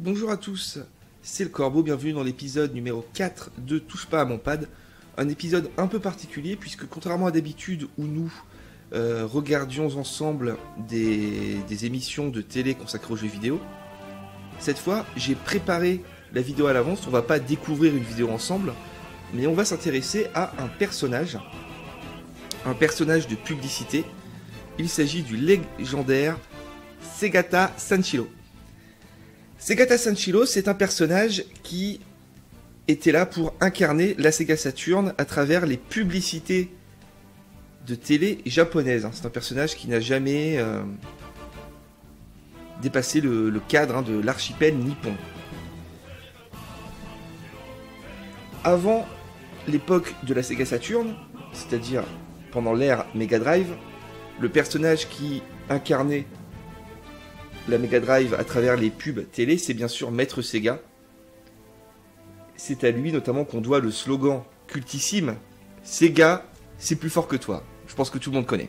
Bonjour à tous, c'est le Corbeau, bienvenue dans l'épisode numéro 4 de Touche pas à mon pad. Un épisode un peu particulier puisque contrairement à d'habitude où nous regardions ensemble des émissions de télé consacrées aux jeux vidéo, cette fois j'ai préparé la vidéo à l'avance. On va pas découvrir une vidéo ensemble, mais on va s'intéresser à un personnage de publicité. Il s'agit du légendaire Segata Sanshiro. Segata Sanshiro, c'est un personnage qui était là pour incarner la Sega Saturn à travers les publicités de télé japonaises. C'est un personnage qui n'a jamais dépassé le cadre de l'archipel nippon. Avant l'époque de la Sega Saturn, c'est-à-dire pendant l'ère Mega Drive, le personnage qui incarnait la Mega Drive à travers les pubs télé, c'est bien sûr Maître Sega. C'est à lui notamment qu'on doit le slogan cultissime « Sega, c'est plus fort que toi ». Je pense que tout le monde connaît.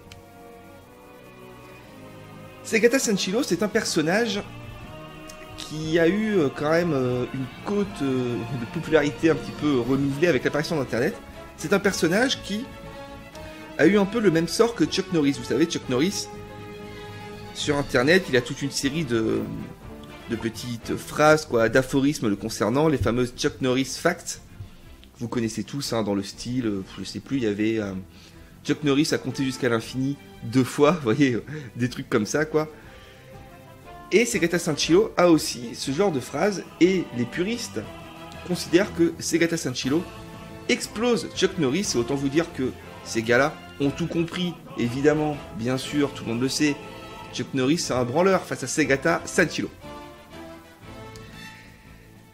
Segata Sanshiro, c'est un personnage qui a eu quand même une cote de popularité un petit peu renouvelée avec l'apparition d'Internet. C'est un personnage qui a eu un peu le même sort que Chuck Norris. Vous savez, Chuck Norris, sur Internet, il a toute une série de petites phrases, d'aphorismes le concernant, les fameuses Chuck Norris Facts. Vous connaissez tous, dans le style, je sais plus, il y avait Chuck Norris a compté jusqu'à l'infini 2 fois, vous voyez, des trucs comme ça, quoi. Et Segata Sanshiro a aussi ce genre de phrases, et les puristes considèrent que Segata Sanshiro explose Chuck Norris, et autant vous dire que ces gars-là ont tout compris, évidemment, bien sûr, tout le monde le sait, Chuck Norris c'est un branleur face à Segata Sanshiro.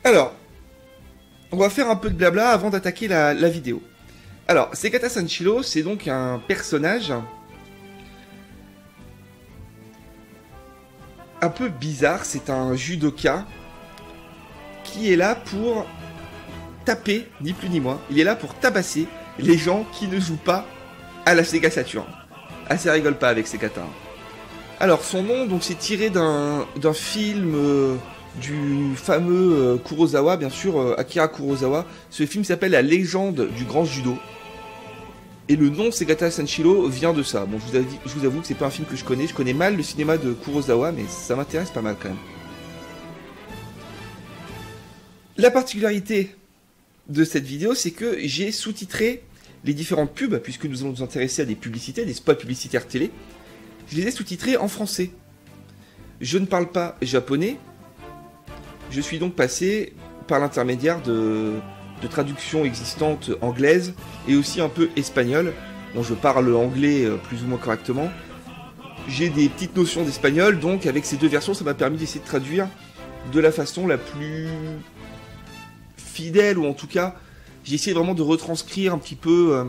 Alors, on va faire un peu de blabla avant d'attaquer la vidéo. Alors, Segata Sanshiro, c'est donc un personnage un peu bizarre. C'est un judoka qui est là pour taper, ni plus ni moins. Il est là pour tabasser les gens qui ne jouent pas à la Sega Saturn. Ah, ça rigole pas avec Segata. Alors, son nom, donc, c'est tiré d'un film du fameux Kurosawa, bien sûr, Akira Kurosawa. Ce film s'appelle La légende du grand judo. Et le nom Segata Sanshiro vient de ça. Bon, je vous avoue que c'est pas un film que je connais mal le cinéma de Kurosawa, mais ça m'intéresse pas mal quand même. La particularité de cette vidéo, c'est que j'ai sous-titré les différentes pubs, puisque nous allons nous intéresser à des publicités, des spots publicitaires télé. Je les ai sous-titrés en français. Je ne parle pas japonais. Je suis donc passé par l'intermédiaire de traductions existantes anglaises et aussi un peu espagnoles. Bon, je parle anglais plus ou moins correctement. J'ai des petites notions d'espagnol, donc avec ces deux versions, ça m'a permis d'essayer de traduire de la façon la plus fidèle, ou en tout cas, j'ai essayé vraiment de retranscrire un petit peu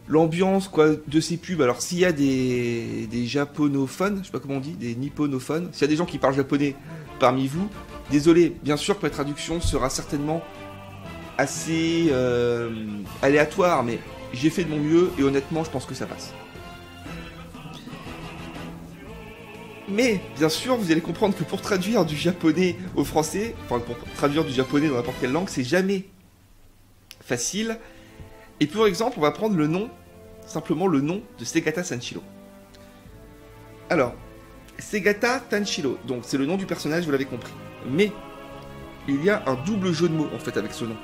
l'ambiance de ces pubs. Alors s'il y a des japonophones, je sais pas comment on dit, des nipponophones, s'il y a des gens qui parlent japonais parmi vous, désolé, bien sûr que ma traduction sera certainement assez aléatoire, mais j'ai fait de mon mieux et honnêtement je pense que ça passe. Mais bien sûr vous allez comprendre que pour traduire du japonais au français, enfin pour traduire du japonais dans n'importe quelle langue, c'est jamais facile. Et pour exemple on va prendre le nom, simplement le nom de Segata Sanshiro. Alors, Segata Sanshiro, donc c'est le nom du personnage, vous l'avez compris. Mais il y a un double jeu de mots en fait avec ce nom.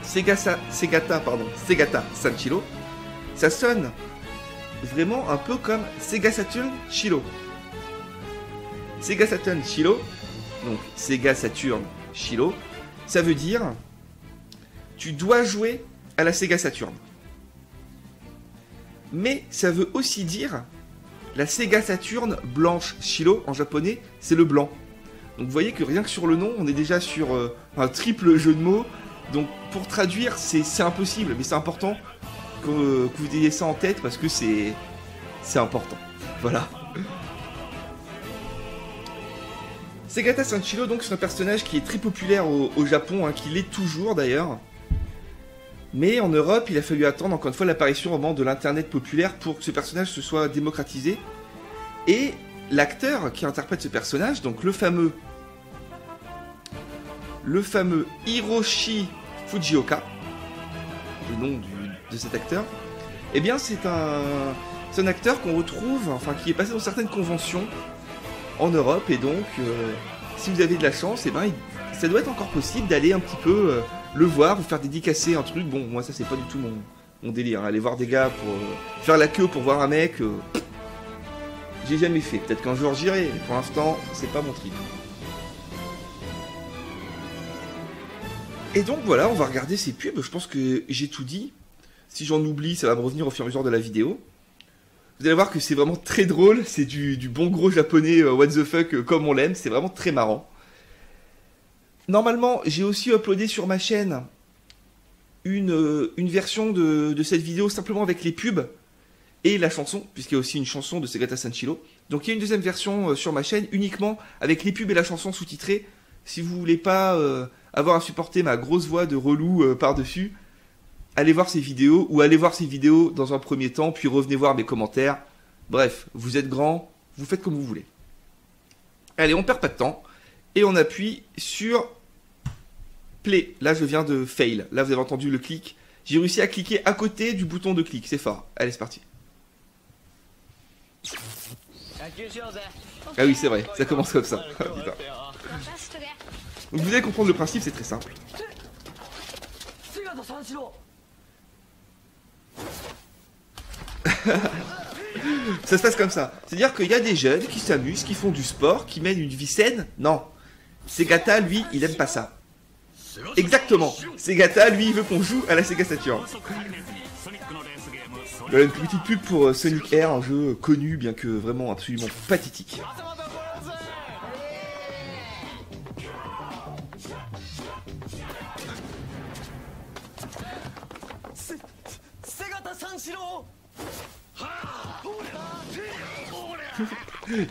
Segata Sanshiro, ça sonne vraiment un peu comme Sega Saturn Shiro. Sega Saturn Shiro, donc Sega Saturn Shiro, ça veut dire tu dois jouer à la Sega Saturn. Mais ça veut aussi dire la Sega Saturn blanche. Shiro en japonais c'est le blanc. Donc vous voyez que rien que sur le nom on est déjà sur un triple jeu de mots. Donc pour traduire c'est impossible, mais c'est important que vous ayez ça en tête parce que c'est important. Voilà. Segata Sanshiro, donc c'est un personnage qui est très populaire au Japon, qui l'est toujours d'ailleurs. Mais en Europe, il a fallu attendre encore une fois l'apparition vraiment de l'internet populaire pour que ce personnage se soit démocratisé. Et l'acteur qui interprète ce personnage, donc le fameux Hiroshi Fujioka, le nom de cet acteur, eh bien c'est un acteur qu'on retrouve, enfin qui est passé dans certaines conventions en Europe, et donc si vous avez de la chance, eh ben, ça doit être encore possible d'aller un petit peu le voir, vous faire dédicacer un truc. Bon, moi ça c'est pas du tout mon délire, hein. Aller voir des gars pour faire la queue pour voir un mec, j'ai jamais fait. Peut-être qu'un jour j'irai, mais pour l'instant c'est pas mon trip. Et donc voilà, on va regarder ces pubs, je pense que j'ai tout dit. Si j'en oublie, ça va me revenir au fur et à mesure de la vidéo. Vous allez voir que c'est vraiment très drôle, c'est du bon gros japonais what the fuck comme on l'aime, c'est vraiment très marrant. Normalement, j'ai aussi uploadé sur ma chaîne une version de cette vidéo simplement avec les pubs et la chanson, puisqu'il y a aussi une chanson de Segata Sanshiro. Donc il y a une deuxième version sur ma chaîne uniquement avec les pubs et la chanson sous-titrée. Si vous voulez pas avoir à supporter ma grosse voix de relou par-dessus, allez voir ces vidéos, ou allez voir ces vidéos dans un premier temps, puis revenez voir mes commentaires. Bref, vous êtes grand, vous faites comme vous voulez. Allez, on perd pas de temps, et on appuie sur Play. Là, je viens de fail. Là, vous avez entendu le clic. J'ai réussi à cliquer à côté du bouton de clic, c'est fort. Allez, c'est parti. Ah oui, c'est vrai, ça commence comme ça. Oh, putain. Donc vous allez comprendre le principe, c'est très simple. Ça se passe comme ça. C'est-à-dire qu'il y a des jeunes qui s'amusent, qui font du sport, qui mènent une vie saine. Non. Segata, lui, il aime pas ça. Exactement. Segata, lui, il veut qu'on joue à la Sega Saturn. Voilà une petite pub pour Sonic Air, un jeu connu, bien que vraiment absolument pathétique.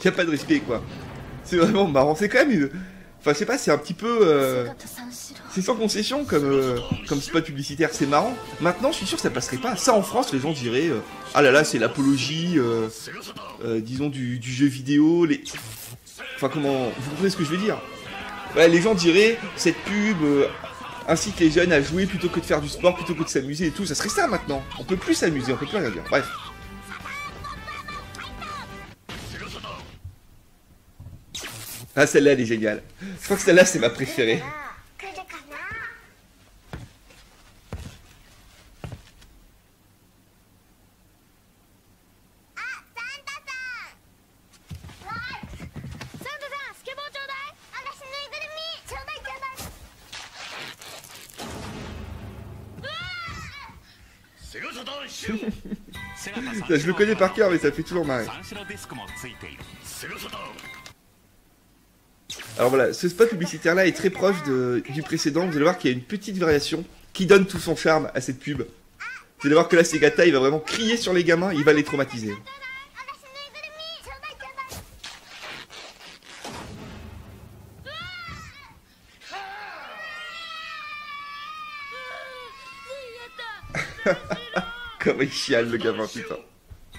Y'a pas de respect quoi. C'est vraiment marrant. C'est quand même une... Enfin je sais pas, c'est un petit peu... C'est sans concession comme spot publicitaire, c'est marrant. Maintenant je suis sûr que ça passerait pas. Ça en France les gens diraient ah là là c'est l'apologie disons du jeu vidéo. Enfin comment... Vous comprenez ce que je veux dire? Ouais, les gens diraient cette pub incite les jeunes à jouer plutôt que de faire du sport, plutôt que de s'amuser et tout. Ça serait ça maintenant. On peut plus s'amuser, on peut plus rien dire. Bref. Ah celle-là elle est géniale. Je crois que celle-là c'est ma préférée. Ça, je le connais par cœur mais ça fait toujours marrer. Alors voilà, ce spot publicitaire là est très proche du précédent. Vous allez voir qu'il y a une petite variation qui donne tout son charme à cette pub. Vous allez voir que là Segata il va vraiment crier sur les gamins, il va les traumatiser. Comment il chiale le gamin, putain.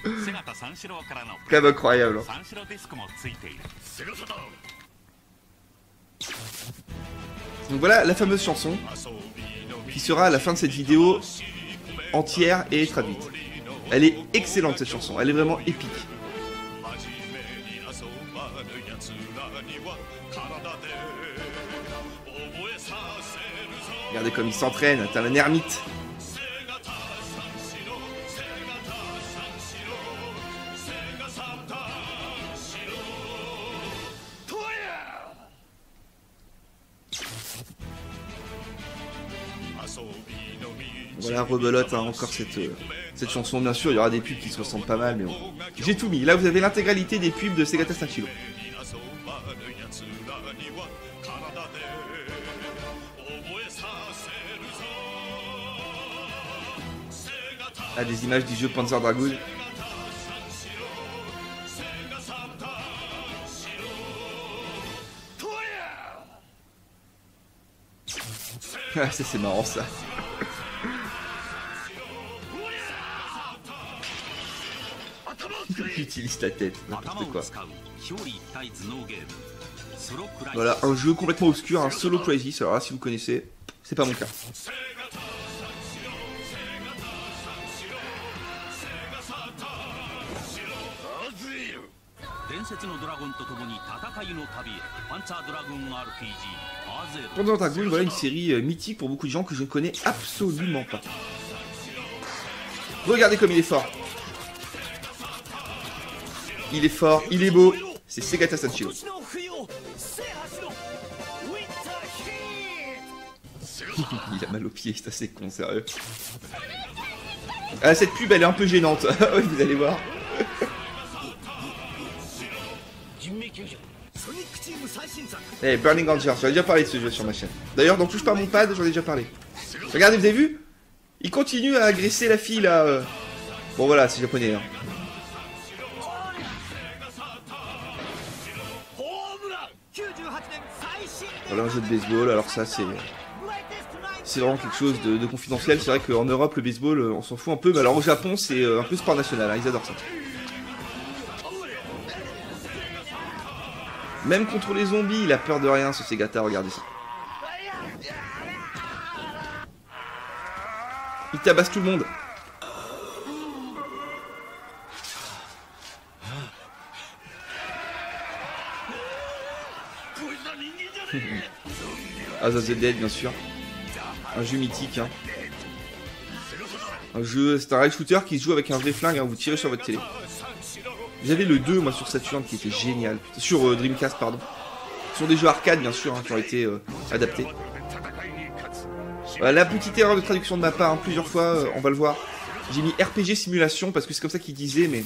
Quand même incroyable. Donc voilà la fameuse chanson qui sera à la fin de cette vidéo entière et traduite. Elle est excellente cette chanson, elle est vraiment épique. Regardez comme il s'entraîne, t'as un ermite. Voilà, rebelote hein, encore cette chanson. Bien sûr, il y aura des pubs qui se ressemblent pas mal, mais bon. J'ai tout mis. Là, vous avez l'intégralité des pubs de Segata Sanshiro. Ah, des images du jeu Panzer Dragoon. Ah, ça c'est marrant ça. Il utilise la tête, n'importe quoi. Voilà, un jeu complètement obscur, un Solo Crisis. Alors là, si vous connaissez, c'est pas mon cas. Panzer Dragoon, voilà une série mythique pour beaucoup de gens que je ne connais absolument pas. Regardez comme il est fort. Il est fort, il est beau. C'est Segata Sanshiro. Il a mal au pied, c'est assez con, sérieux. Ah, cette pub, elle est un peu gênante. Oui, vous allez voir. Eh, Burning Rangers, j'en ai déjà parlé de ce jeu sur ma chaîne. D'ailleurs, dans Touche pas mon pad, j'en ai déjà parlé. Regardez, vous avez vu? Il continue à agresser la fille, là. Bon, voilà, c'est japonais, hein. Voilà un jeu de baseball, alors ça c'est vraiment quelque chose de confidentiel. C'est vrai qu'en Europe le baseball on s'en fout un peu, mais alors au Japon c'est un peu sport national, hein, ils adorent ça. Même contre les zombies il a peur de rien ce Segata, regardez ça. Il tabasse tout le monde. As of the Dead bien sûr. Un jeu mythique hein. Un jeu, c'est un rail shooter qui se joue avec un vrai flingue, hein, vous tirez sur votre télé. J'avais le 2 moi sur Saturn qui était génial. Sur Dreamcast pardon. Sur des jeux arcade bien sûr hein, qui ont été adaptés. La petite erreur de traduction de ma part, hein, plusieurs fois on va le voir. J'ai mis RPG simulation parce que c'est comme ça qu'il disait, mais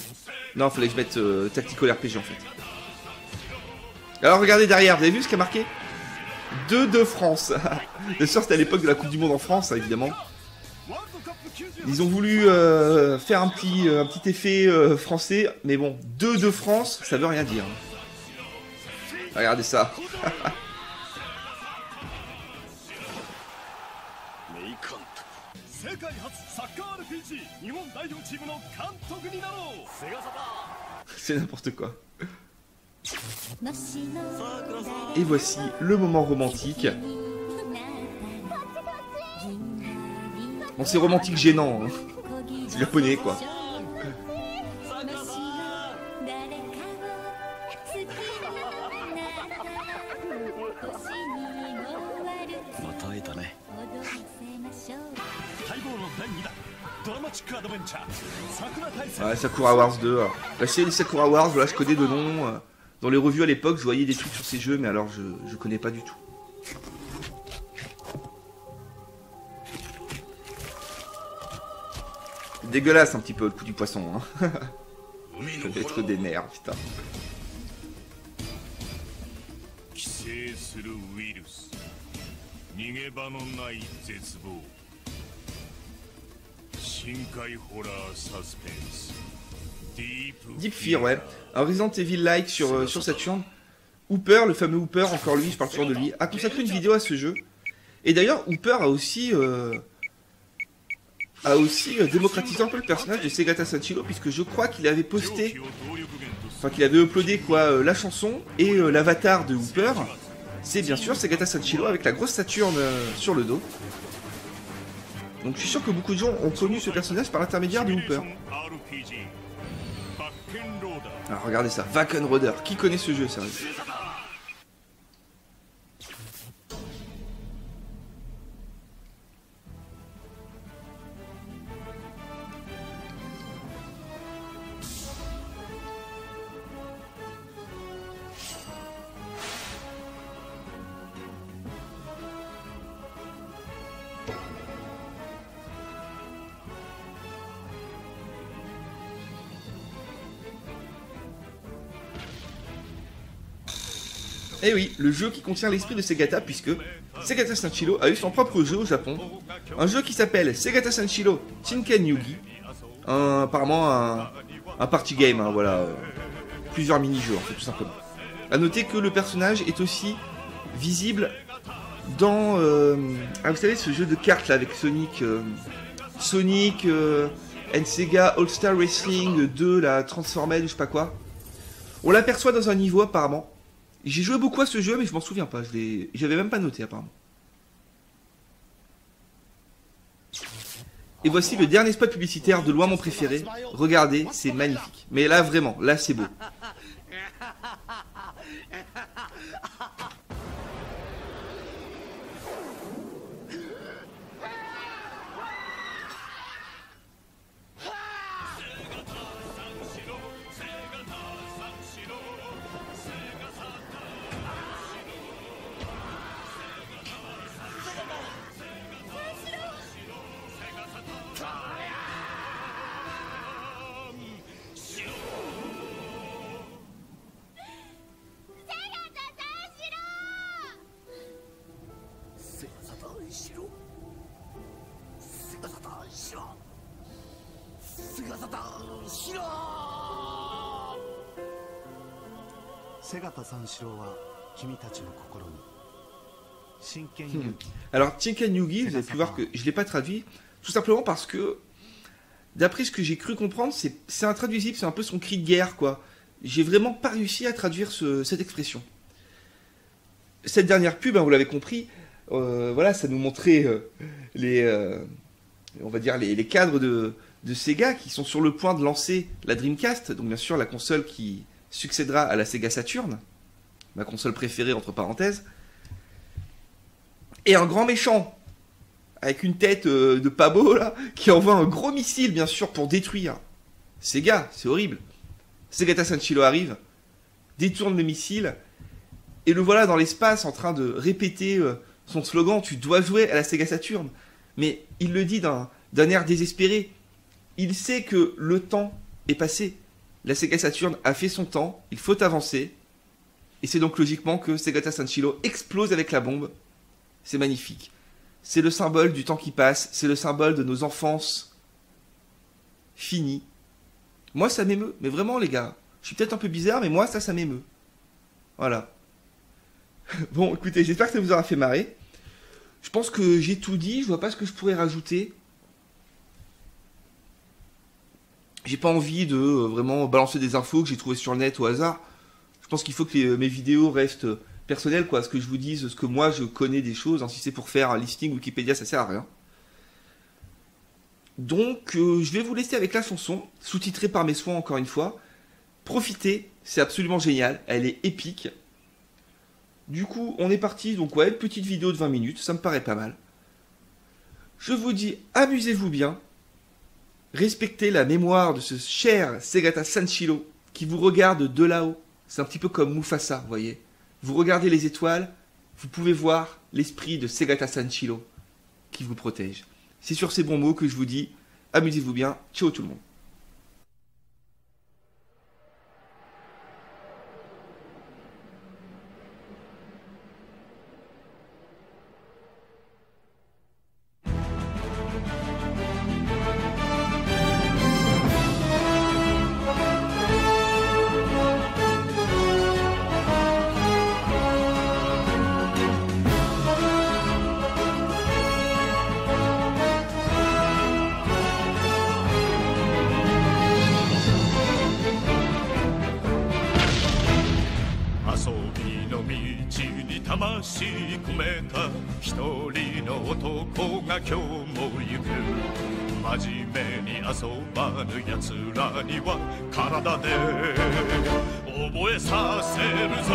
non, il fallait que je mette Tactical RPG en fait. Alors regardez derrière, vous avez vu ce qu'il y a marqué 2 de France. Bien sûr c'était à l'époque de la Coupe du Monde en France, hein, évidemment. Ils ont voulu faire un petit effet français, mais bon, 2 de France, ça veut rien dire. Regardez ça. C'est n'importe quoi. Et voici le moment romantique. Bon, c'est romantique gênant. Hein. C'est japonais, quoi. Ouais, Sakura Wars 2. La série Sakura Wars, voilà, je connais de nom. Dans les revues à l'époque, je voyais des trucs sur ces jeux, mais alors je connais pas du tout. Dégueulasse un petit peu le coup du poisson. Hein. Ça doit être des nerfs, putain. Deep Fear, ouais. Un Resident Evil-like sur Saturn. Hooper, le fameux Hooper, encore lui, je parle toujours de lui, a consacré une vidéo à ce jeu. Et d'ailleurs, Hooper a aussi démocratisé un peu le personnage de Segata Sanshiro, puisque je crois qu'il avait posté, enfin qu'il avait uploadé quoi, la chanson et l'avatar de Hooper. C'est bien sûr Segata Sanshiro avec la grosse Saturn sur le dos. Donc je suis sûr que beaucoup de gens ont connu ce personnage par l'intermédiaire de Hooper. Alors regardez ça, Wakenroder, qui connaît ce jeu, sérieux? Et oui, le jeu qui contient l'esprit de Segata, puisque Segata Sanshiro a eu son propre jeu au Japon. Un jeu qui s'appelle Segata Sanshiro Shinken Yugi. Apparemment un party game, hein, voilà. Plusieurs mini-jeux, en fait, tout simplement. A noter que le personnage est aussi visible dans... vous savez, ce jeu de cartes, là, avec Sonic... and Sega All-Star Racing 2, la Transformed ou je sais pas quoi. On l'aperçoit dans un niveau apparemment. J'ai joué beaucoup à ce jeu mais je m'en souviens pas, j'avais même pas noté apparemment. Et voici le dernier spot publicitaire, de loin mon préféré. Regardez, c'est magnifique. Mais là vraiment, là c'est beau. Alors Shinken Yugi, vous avez pu voir que je ne l'ai pas traduit, tout simplement parce que, d'après ce que j'ai cru comprendre, c'est intraduisible, c'est un peu son cri de guerre, quoi. J'ai vraiment pas réussi à traduire cette expression. Cette dernière pub, hein, vous l'avez compris, voilà, ça nous montrait on va dire les cadres de Sega qui sont sur le point de lancer la Dreamcast, donc bien sûr la console qui succédera à la Sega Saturn, ma console préférée entre parenthèses, et un grand méchant avec une tête de pas beau là, qui envoie un gros missile bien sûr pour détruire Sega, c'est horrible. Segata Sanshiro arrive, détourne le missile, et le voilà dans l'espace en train de répéter son slogan, tu dois jouer à la Sega Saturn. Mais il le dit d'un air désespéré. Il sait que le temps est passé. La Sega Saturn a fait son temps, il faut avancer. Et c'est donc logiquement que Segata Sanshiro explose avec la bombe. C'est magnifique. C'est le symbole du temps qui passe, c'est le symbole de nos enfances finies. Moi ça m'émeut, mais vraiment les gars. Je suis peut-être un peu bizarre, mais moi ça m'émeut. Voilà. Bon, écoutez, j'espère que ça vous aura fait marrer. Je pense que j'ai tout dit, je vois pas ce que je pourrais rajouter. J'ai pas envie de vraiment balancer des infos que j'ai trouvées sur le net au hasard. Je pense qu'il faut que mes vidéos restent personnelles, quoi. Ce que je vous dise, ce que moi je connais des choses. Hein. Si c'est pour faire un listing Wikipédia, ça sert à rien. Donc, je vais vous laisser avec la chanson, sous-titrée par mes soins encore une fois. Profitez, c'est absolument génial, elle est épique. Du coup, on est parti, donc ouais, une petite vidéo de 20 minutes, ça me paraît pas mal. Je vous dis, amusez-vous bien. Respectez la mémoire de ce cher Segata Sanshiro qui vous regarde de là-haut. C'est un petit peu comme Mufasa, vous voyez. Vous regardez les étoiles, vous pouvez voir l'esprit de Segata Sanshiro qui vous protège. C'est sur ces bons mots que je vous dis, amusez-vous bien, ciao tout le monde. 魂込めた一人の男が今日も行く真面目に遊ばぬ奴らには体で覚えさせるぞ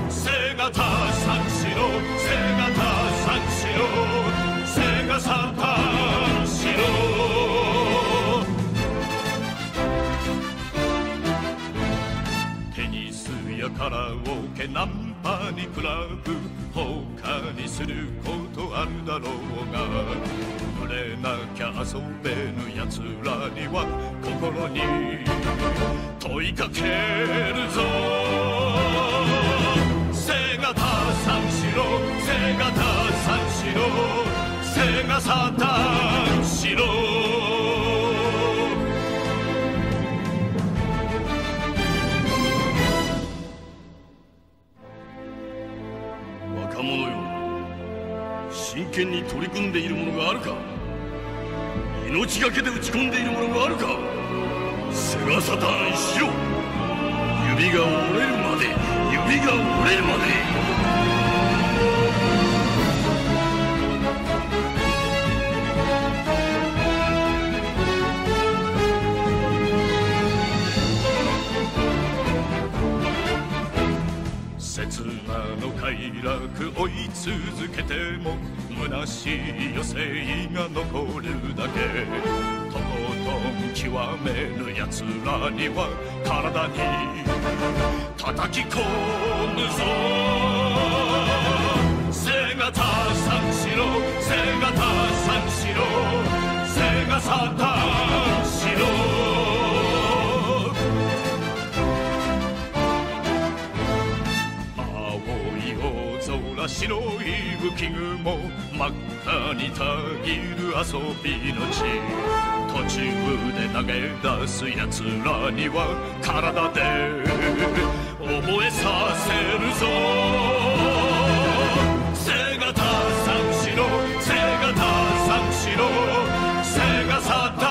セガタ三四郎セガタ三四郎セガサタン四郎カラオケナンパにクラブ他にすることあるだろうが触れなきゃ遊べぬやつらには心に問いかけるぞセガタ三四郎セガタ三四郎セガサタン四郎若者よ真剣に取り組んでいるものがあるか命がけで打ち込んでいるものがあるか。セガサターンしろ。指が折れるまで、指が折れるまで。刹那の快楽追い続けても虚しい余生が残るだけ。とことん極めぬ奴らには体に叩き込むぞ。セガタさんしろ、セガタさんしろ、セガサターンしろ。白い浮雲真っ赤にたぎる遊びの地。途中で投げ出す奴らには体で覚えさせるぞ。セガタさんしろ、セガタさんしろ、セガサタ